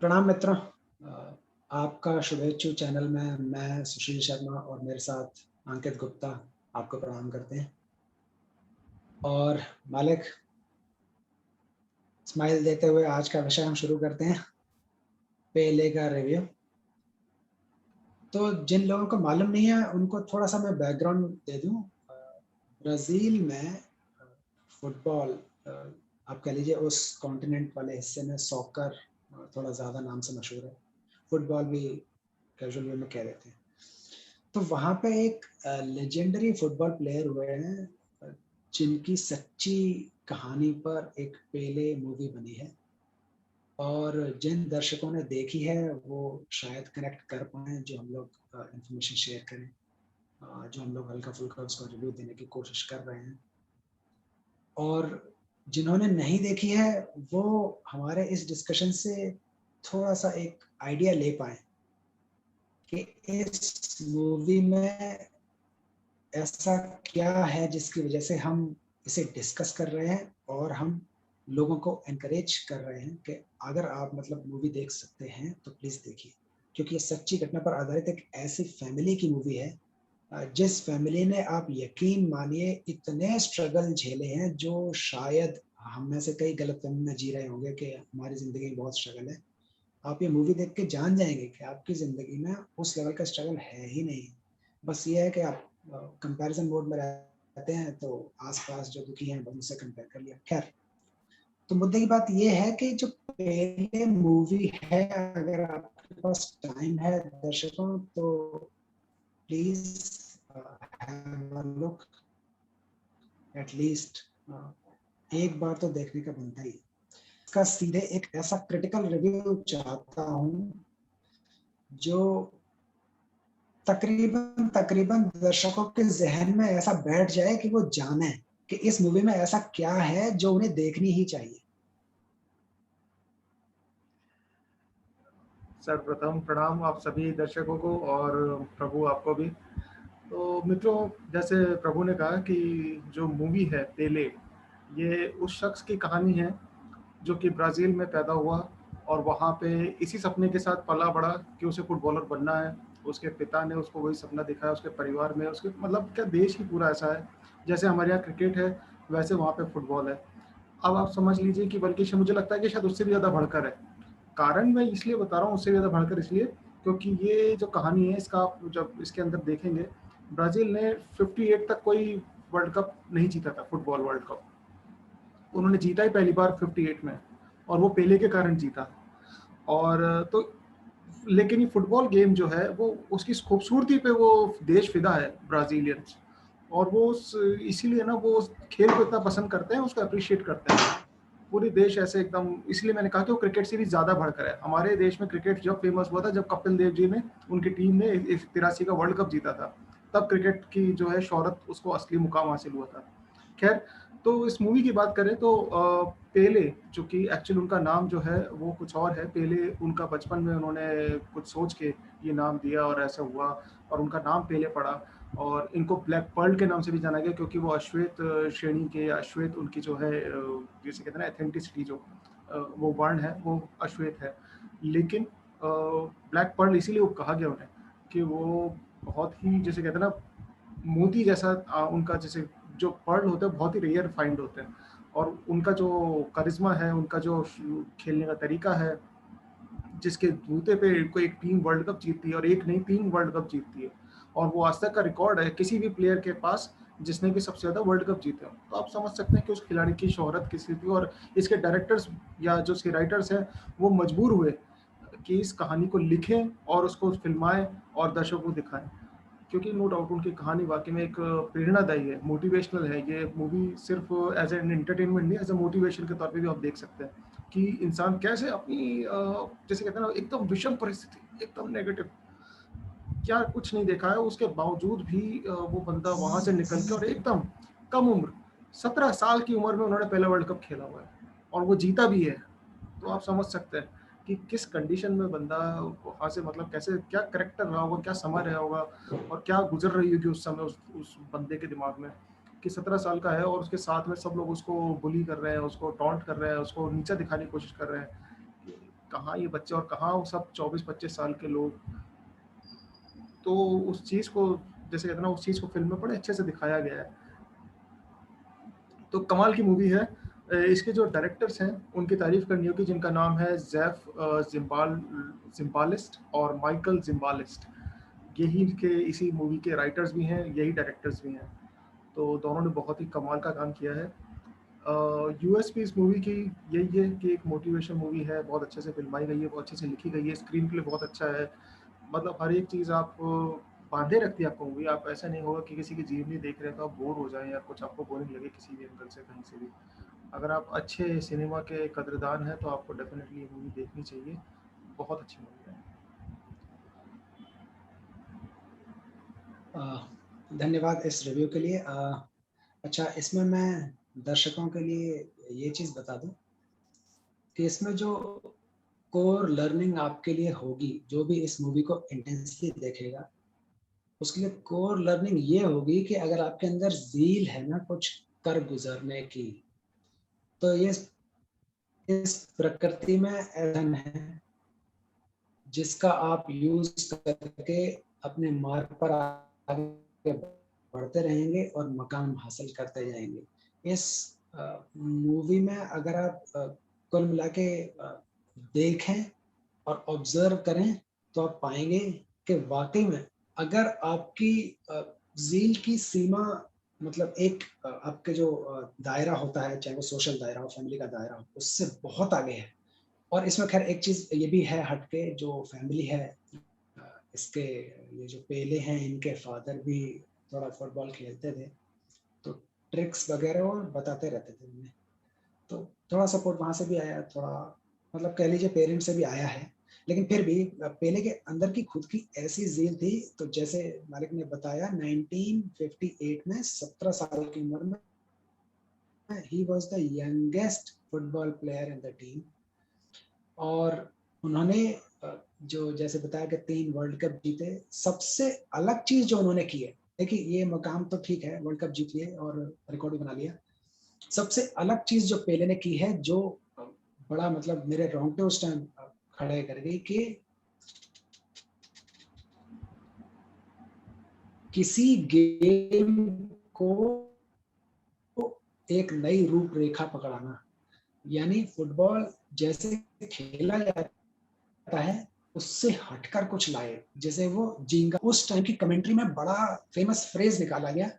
प्रणाम मित्रों। आपका शुभेच्छु चैनल में मैं सुशील शर्मा और मेरे साथ अंकित गुप्ता आपको प्रणाम करते हैं। और मालिक स्माइल देते हुए आज का विषय हम शुरू करते हैं, पेले का रिव्यू। तो जिन लोगों को मालूम नहीं है उनको थोड़ा-सा मैं बैकग्राउंड दे दूँ। ब्राज़ील में फुटबॉल अ, आप कह लीजिए उस कॉन्टिनेंट वाले हिस्से में सॉकर थोड़ा ज़्यादा नाम से मशहूर है। फुटबॉल भी कैजुअल वे में कह देते हैं। तो वहाँ पे एक लेजेंडरी फुटबॉल प्लेयर हुए हैं, जिनकी सच्ची कहानी पर एक पेले मूवी बनी है और जिन दर्शकों ने देखी है वो शायद कनेक्ट कर पाएँ जो हम लोग इन्फॉर्मेशन शेयर करें, जो हम लोग हल्का-फुल्का उसका रिव्यू देने की कोशिश कर रहे हैं। और जिन्होंने नहीं देखी है वो हमारे इस डिस्कशन से थोड़ा-सा एक आइडिया ले पाएँ कि इस मूवी में ऐसा क्या है जिसकी वजह से हम इसे डिस्कस कर रहे हैं और हम लोगों को एनकरेज कर रहे हैं कि अगर आप मतलब मूवी देख सकते हैं तो प्लीज़ देखिए। क्योंकि ये सच्ची घटना पर आधारित एक ऐसी फैमिली की मूवी है, जिस फैमिली ने आप यकीन मानिए इतने स्ट्रगल झेले हैं जो शायद हम में से कई गलतफ़हमी में जी रहे होंगे कि हमारी ज़िंदगी में बहुत स्ट्रगल है। आप ये मूवी देख के जान जाएँगे कि आपकी ज़िंदगी में उस लेवल का स्ट्रगल है ही नहीं। बस ये है कि आप कंपैरिज़न मोड में रहते हैं तो आस-पास जो दुखी हैं उनसे कंपेयर कर लिया। ख़ैर, तो मुद्दे की बात ये है कि जो पहले मूवी है, अगर आपके पास टाइम है दर्शकों तो please have a look at least. एक बार तो देखने का बनता ही है। इसका सीधे एक ऐसा क्रिटिकल रिव्यू चाहता हूँ जो तकरीबन तकरीबन दर्शकों के ज़हन में ऐसा बैठ जाए कि वो जानें कि इस मूवी में ऐसा क्या है जो उन्हें देखनी ही चाहिए। सर्वप्रथम प्रणाम आप सभी दर्शकों को और प्रभु आपको भी। तो मित्रों, जैसे प्रभु ने कहा कि जो मूवी है पेले, ये उस शख्स की कहानी है जो कि ब्राज़ील में पैदा हुआ और वहाँ पे इसी सपने के साथ पला बड़ा कि उसे फुटबॉलर बनना है। उसके पिता ने उसको वही सपना दिखाया, उसके परिवार में, उसके मतलब क्या देश ही पूरा ऐसा है। जैसे हमारे यहाँ क्रिकेट है, वैसे वहाँ पे फुटबॉल है। अब आप समझ लीजिए कि बल्कि मुझे लगता है कि शायद उससे भी ज़्यादा बढ़कर है। कारण मैं इसलिए बता रहा हूँ उससे ज़्यादा बढ़कर, इसलिए क्योंकि ये जो कहानी है इसका आप जब इसके अंदर देखेंगे, ब्राज़ील ने 58 तक कोई वर्ल्ड कप नहीं जीता था, फुटबॉल वर्ल्ड कप। उन्होंने जीता ही पहली बार 58 में, और वो पेले के कारण जीता। और तो लेकिन ये फुटबॉल गेम जो है वो उसकी खूबसूरती पे वो देश फिदा है ब्राज़ीलियंस। और वो इसीलिए ना वो उस खेल को इतना पसंद करते हैं, उसको अप्रिशिएट करते हैं पूरे देश ऐसे एकदम। इसलिए मैंने कहा कि वो क्रिकेट से भी ज़्यादा बढ़कर है। हमारे देश में क्रिकेट जब फेमस हुआ था, जब कपिल देव जी ने, उनकी टीम ने 83 का वर्ल्ड कप जीता था, तब क्रिकेट की जो है शोहरत, उसको असली मुकाम हासिल हुआ था। खैर, तो इस मूवी की बात करें तो पेले, जो कि एक्चुअली उनका नाम जो है वो कुछ और है। पेले उनका बचपन में उन्होंने कुछ सोच के ये नाम दिया और ऐसा हुआ, और उनका नाम पेले पड़ा। और इनको ब्लैक पर्ल के नाम से भी जाना गया, क्योंकि वो अश्वेत श्रेणी के, अश्वेत उनकी जो है जिसे कहते हैं ना एथेंटिसिटी, जो वो वर्ण है वो अश्वेत है। लेकिन ब्लैक पर्ल इसीलिए वो कहा गया उन्हें कि वो बहुत ही, जैसे कहते हैं ना, मोती जैसा उनका, जैसे जो पर्ल होते हैं बहुत ही रेयर फाइंड होते हैं। और उनका जो करिश्मा है, उनका जो खेलने का तरीका है, जिसके बूते पे कोई एक टीम वर्ल्ड कप जीतती है, और एक नहीं 3 वर्ल्ड कप जीतती है। और वो आज तक का रिकॉर्ड है किसी भी प्लेयर के पास जिसने कि सबसे ज़्यादा वर्ल्ड कप जीते हों। तो आप समझ सकते हैं कि उस खिलाड़ी की शोहरत किसी थी। और इसके डायरेक्टर्स या जो इसके राइटर्स हैं, वो मजबूर हुए कि इस कहानी को लिखें और उसको फ़िल्माएँ और दर्शकों को दिखाएँ। क्योंकि नो डाउट उनकी कहानी वाक़ई में एक प्रेरणादायी है, मोटिवेशनल है। ये मूवी सिर्फ़ एज़ एन एंटरटेनमेंट नहीं, एज़ अ मोटिवेशन के तौर पे भी आप देख सकते हैं कि इंसान कैसे अपनी जैसे कहते हैं ना, एकदम विषम परिस्थिति, एकदम नेगेटिव, क्या कुछ नहीं देखा है, उसके बावजूद भी वो बंदा वहाँ से निकल के, और एकदम कम उम्र, 17 साल की उम्र में उन्होंने पहला वर्ल्ड कप खेला हुआ है, और वो जीता भी है। तो आप समझ सकते हैं कि किस कंडीशन में बंदा वहाँ से, मतलब कैसे, क्या करैक्टर रहा होगा, क्या समय रहा होगा, और क्या गुजर रही होगी उस समय उस बंदे के दिमाग में, कि 17 साल का है और उसके साथ में सब लोग उसको बुली कर रहे हैं, उसको टॉन्ट कर रहे हैं, उसको नीचा दिखाने की कोशिश कर रहे हैं। कहाँ ये बच्चे और कहाँ वो सब 24-25 साल के लोग। तो उस चीज़ को, जैसे कहते हैं ना, उस चीज़ को फ़िल्म में बड़े अच्छे से दिखाया गया है। तो कमाल की मूवी है। इसके जो डायरेक्टर्स हैं उनकी तारीफ़ करनी होगी, जिनका नाम है ज़ैफ ज़िम्बालिस्ट और माइकल ज़िम्बालिस्ट। यही इनके इसी मूवी के राइटर्स भी हैं, यही डायरेक्टर्स भी हैं। तो दोनों ने बहुत ही कमाल का काम किया है। यूएसपी इस मूवी की यही है कि एक मोटिवेशन मूवी है, बहुत अच्छे से फिल्माई गई है, बहुत अच्छे से लिखी गई है, स्क्रीन प्ले बहुत अच्छा है। मतलब हर एक चीज़ आप बांधे रखती है आपको मूवी। आप ऐसा नहीं होगा कि किसी की जीवनी देख रहे हैं तो आप बोर हो जाएं या कुछ आपको बोरिंग लगे किसी भी एंगल से, कहीं से भी। अगर आप अच्छे सिनेमा के कदरदान हैं तो आपको डेफिनेटली ये मूवी देखनी चाहिए। बहुत अच्छी मूवी है। अ, धन्यवाद इस रिव्यू के लिए। अच्छा, इसमें मैं दर्शकों के लिए ये चीज़ बता दूँ कि इसमें जो कोर लर्निंग आपके लिए होगी, जो भी इस मूवी को इंटेंसली देखेगा, उसके लिए कोर लर्निंग ये होगी कि अगर आपके अंदर ज़ील है ना कुछ कर गुज़रने की, तो ये इस प्रकृति में धन है, जिसका आप यूज़ करके अपने मार्ग पर आगे बढ़ते रहेंगे और मकाम हासिल करते जाएँगे। इस मूवी में अगर आप कुल मिला के देखें और ऑब्ज़र्व करें, तो आप पाएँगे कि वाक़ई में अगर आपकी ज़ील की सीमा, मतलब एक आपके जो दायरा होता है, चाहे वो सोशल दायरा हो, फैमिली का दायरा हो, उससे बहुत आगे है। और इसमें ख़ैर एक चीज़ ये भी है हट के, जो फैमिली है, इसके ये जो पेले हैं, इनके फ़ादर भी थोड़ा फुटबॉल खेलते थे, तो ट्रिक्स वग़ैरह वो बताते रहते थे उन्हें। तो थोड़ा सपोर्ट वहाँ से भी आया, थोड़ा मतलब कह लीजिए पेरेंट्स से भी आया है। लेकिन फिर भी पेले के अंदर की खुद की ऐसी ज़ील थी, तो जैसे मालिक ने बताया 1958 में 17 साल की उम्र में he was the youngest football player in the team. और उन्होंने जो जैसे बताया कि 3 वर्ल्ड कप जीते। सबसे अलग चीज़ जो उन्होंने की है, देखिए ये मकाम तो ठीक है, वर्ल्ड कप जीत लिए और रिकॉर्ड भी बना लिया। सबसे अलग चीज़ जो पेले ने की है, जो बड़ा मतलब मेरे रोंगटे उस टाइम खड़े कर गई कि किसी गेम को एक नई रूपरेखा पकड़ाना। यानी फुटबॉल जैसे खेला जाता है, उससे हटकर कुछ लाए। जैसे वो जिंगा, उस टाइम की कमेंट्री में बड़ा फेमस फ्रेज़ निकाला गया।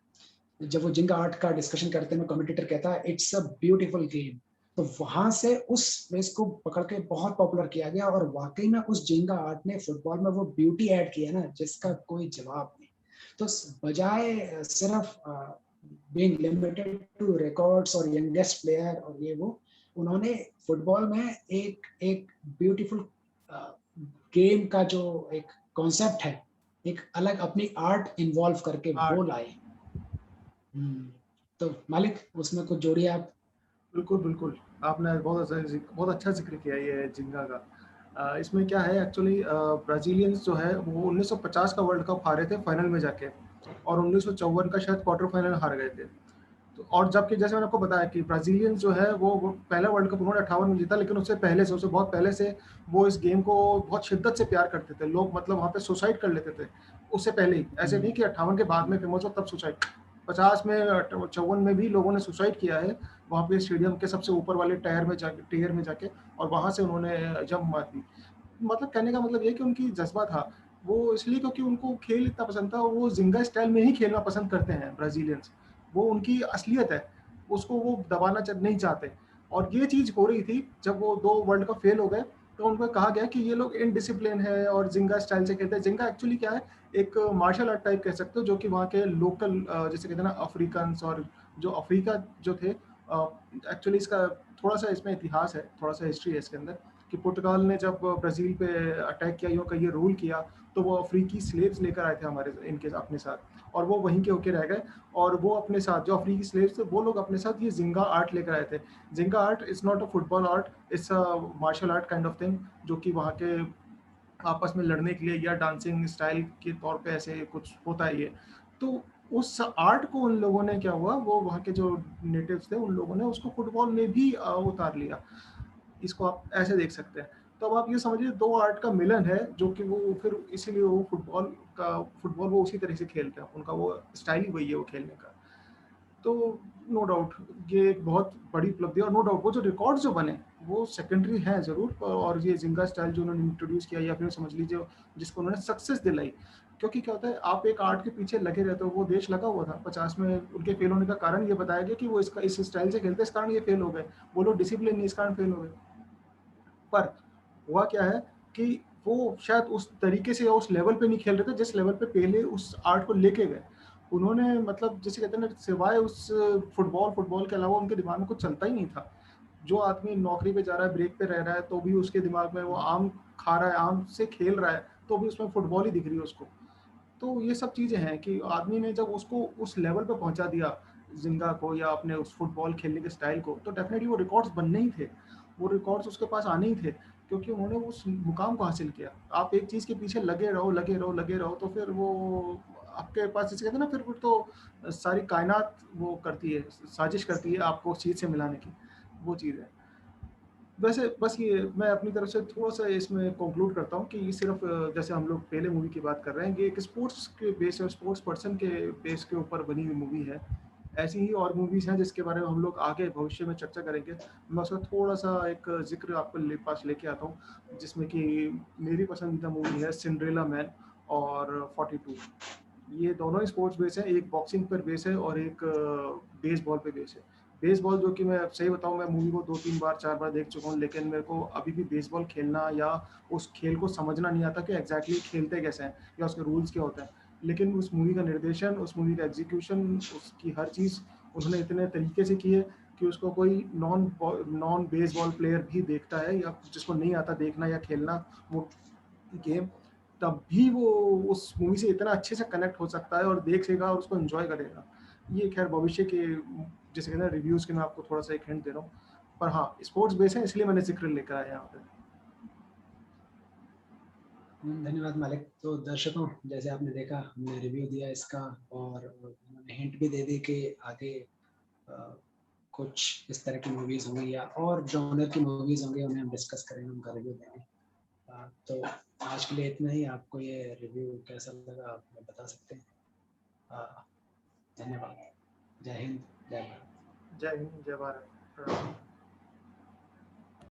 जब वो जिंगा आर्ट का डिस्कशन करते हैं, कमेंटेटर कहता है इट्स अ ब्यूटीफुल गेम। तो वहां से उस फ्रेज को पकड़ के बहुत पॉपुलर किया गया, और वाकई में उस जिंगा आर्ट ने फुटबॉल में वो ब्यूटी ऐड किया ना, जिसका कोई जवाब नहीं। तो बजाय सिर्फ बीइंग लिमिटेड टू रिकॉर्ड्स और यंगेस्ट प्लेयर और ये वो, उन्होंने फुटबॉल में एक एक ब्यूटीफुल गेम का जो एक कॉन्सेप्ट है, एक अलग अपनी आर्ट इन्वॉल्व करके वो आर्ट। लाए। तो मालिक उसमें कुछ जोड़िए आप। बिल्कुल, बिल्कुल। आपने बहुत अच्छा ज़िक्र किया ये झींगा का। इसमें क्या है एक्चुअली, ब्राज़ीलियंस जो है वो 1950 का वर्ल्ड कप हारे थे फाइनल में जाके, और 1954 का शायद क्वार्टर फाइनल हार गए थे। तो और जबकि जैसे मैंने आपको बताया कि ब्राज़ीलियंस जो है वो पहला वर्ल्ड कप उन्होंने 58 में जीता, लेकिन उससे पहले से, उससे बहुत पहले से वो इस गेम को बहुत शिद्दत से प्यार करते थे। लोग मतलब वहाँ पे सुसाइड कर लेते थे, उससे पहले ही। ऐसे नहीं कि 58 के बाद में फेमस हो तब सुसाइड। 50 में, 54 में भी लोगों ने सुसाइड किया है वहाँ पे स्टेडियम के सबसे ऊपर वाले टायर में जाके, और वहाँ से उन्होंने जंप मार दी। मतलब कहने का मतलब ये है कि उनकी जज़्बा था। वो इसलिए क्योंकि उनको खेल इतना पसंद था, और वो ज़िंगा स्टाइल में ही खेलना पसंद करते हैं ब्राज़ीलियंस। वो उनकी असलियत है, उसको वो दबाना नहीं चाहते। और ये चीज़ हो रही थी जब वो 2 वर्ल्ड कप फेल हो गए, तो उनको कहा गया कि ये लोग इनडिसिप्लिन है और ज़िंगा स्टाइल से खेलते हैं। ज़िंगा एक्चुअली क्या है, एक मार्शल आर्ट टाइप कह सकते हो, जो कि वहाँ के लोकल जिसे कहते हैं ना अफ्रीकन्स, और जो अफ्रीका जो थे, एक्चुअली इसका थोड़ा-सा इसमें इतिहास है, थोड़ा-सा हिस्ट्री है इसके अंदर, कि पुर्तगाल ने जब ब्राज़ील पे अटैक किया, यूँ कहिए रूल किया, तो वो अफ्रीकी स्लेव्स लेकर आए थे इनके अपने साथ, और वो वहीं के होके रह गए। और वो अपने साथ जो अफ्रीकी स्लेव्स थे, वो लोग अपने साथ ये ज़िंगा आर्ट लेकर आए थे। ज़िंगा art is not a football art, it's a martial art kind of thing, जो कि वहाँ के आपस में लड़ने के लिए या डांसिंग स्टाइल के तौर पे ऐसे कुछ होता है ये। तो उस आर्ट को उन लोगों ने क्या हुआ, वो वहाँ के जो नेटिव्स थे, उन लोगों ने उसको फुटबॉल में भी उतार लिया। इसको आप ऐसे देख सकते हैं। तो अब आप ये समझिए 2 आर्ट का मिलन है, जो कि वो फिर इसीलिए वो फुटबॉल वो उसी तरह से खेलते हैं, उनका वो स्टाइल ही वही है वो खेलने का। तो नो डाउट ये एक बहुत बड़ी उपलब्धि है, और नो डाउट वो जो रिकॉर्ड्स जो बने वो सेकेंडरी हैं ज़रूर, और ये जिंगा स्टाइल जो उन्होंने इंट्रोड्यूस किया, या फिर समझ लीजिए जिसको उन्होंने सक्सेस दिलाई। क्योंकि क्या होता है, आप एक आर्ट के पीछे लगे रहते हो, वो देश लगा हुआ था 50 में, उनके फेल होने का कारण ये बताया गया कि वो इसका इस स्टाइल से खेलते, इस कारण ये फेल हो गए, वो लोग डिसिप्लिन नहीं, इस कारण फेल हो गए। पर हुआ क्या है कि वो शायद उस तरीके से या उस लेवल पे नहीं खेल रहे थे जिस लेवल पे पहले उस आर्ट को लेके गए। उन्होंने मतलब जैसे कहते हैं ना, सिवाय उस फुटबॉल के अलावा उनके दिमाग में कुछ चलता ही नहीं था। जो आदमी नौकरी पे जा रहा है, ब्रेक पे रह रहा है, तो भी उसके दिमाग में वो आम खा रहा है, आम से खेल रहा है, तो भी उसमें फुटबॉल ही दिख रही है उसको। तो ये सब चीज़ें हैं कि आदमी ने जब उसको उस लेवल पे पहुंचा दिया, जिंगा को या अपने उस फुटबॉल खेलने के स्टाइल को, तो डेफिनेटली वो रिकॉर्ड्स बनने ही थे, वो रिकॉर्ड्स उसके पास आने ही थे, क्योंकि उन्होंने उस मुकाम को हासिल किया। आप एक चीज़ के पीछे लगे रहो लगे रहो लगे रहो, तो फिर वो आपके पास, जैसे कहते हैं ना, फिर वो तो सारी कायनात वो करती है, साजिश करती है आपको उस चीज़ से मिलाने की, वो चीज़ है। वैसे बस ये मैं अपनी तरफ से थोड़ा-सा इसमें कंक्लूड करता हूँ कि ये सिर्फ़ जैसे हम लोग पहले मूवी की बात कर रहे हैं, ये एक स्पोर्ट्स के बेस और स्पोर्ट्स पर्सन के बेस के ऊपर बनी हुई मूवी है। ऐसी ही और मूवीज़ हैं जिसके बारे में हम लोग आगे भविष्य में चर्चा करेंगे। मैं उसका थोड़ा-सा एक ज़िक्र आपको पास लेके आता हूँ, जिसमें कि मेरी पसंदीदा मूवी है सिंड्रेला मैन और 42। ये दोनों ही स्पोर्ट्स बेस है, एक बॉक्सिंग पर बेस है और एक बेसबॉल पे बेस है। बेसबॉल, जो कि मैं सही बताऊँ, मैं मूवी को 2-3 बार 4 बार देख चुका हूँ, लेकिन मेरे को अभी भी बेसबॉल खेलना या उस खेल को समझना नहीं आता कि एग्ज़ैक्टली खेलते कैसे हैं या उसके रूल्स क्या होते हैं। लेकिन उस मूवी का निर्देशन, उस मूवी का एग्ज़ीक्यूशन, उसकी हर चीज़ उन्होंने इतने तरीके से की है कि उसको कोई नॉन बेसबॉल प्लेयर भी देखता है, या जिसको नहीं आता देखना या खेलना वो गेम, तब भी वो उस मूवी से इतना अच्छे से कनेक्ट हो सकता है और देखेगा और उसको एंजॉय करेगा। ये खैर भविष्य के, जैसे कहते हैं, रिव्यूज़ के मैं आपको थोड़ा-सा एक हिंट दे रहा हूँ। पर हाँ, स्पोर्ट्स बेस है, इसलिए मैंने ज़िक्र लेकर आया यहाँ पे। धन्यवाद मालिक। तो दर्शकों, जैसे आपने देखा, हमने रिव्यू दिया इसका, और उन्होंने हिंट भी दे दी कि आगे अ, कुछ इस तरह की मूवीज़ होंगी या और जॉनर की मूवीज़ होंगी, उन्हें हम डिस्कस करेंगे, उनका रिव्यू देंगे। तो आज के लिए इतना ही। आपको ये रिव्यू कैसा लगा, आप हमें बता सकते हैं। धन्यवाद। जय हिंद, जय भारत। जय हिंद, जय भारत। प्रणाम।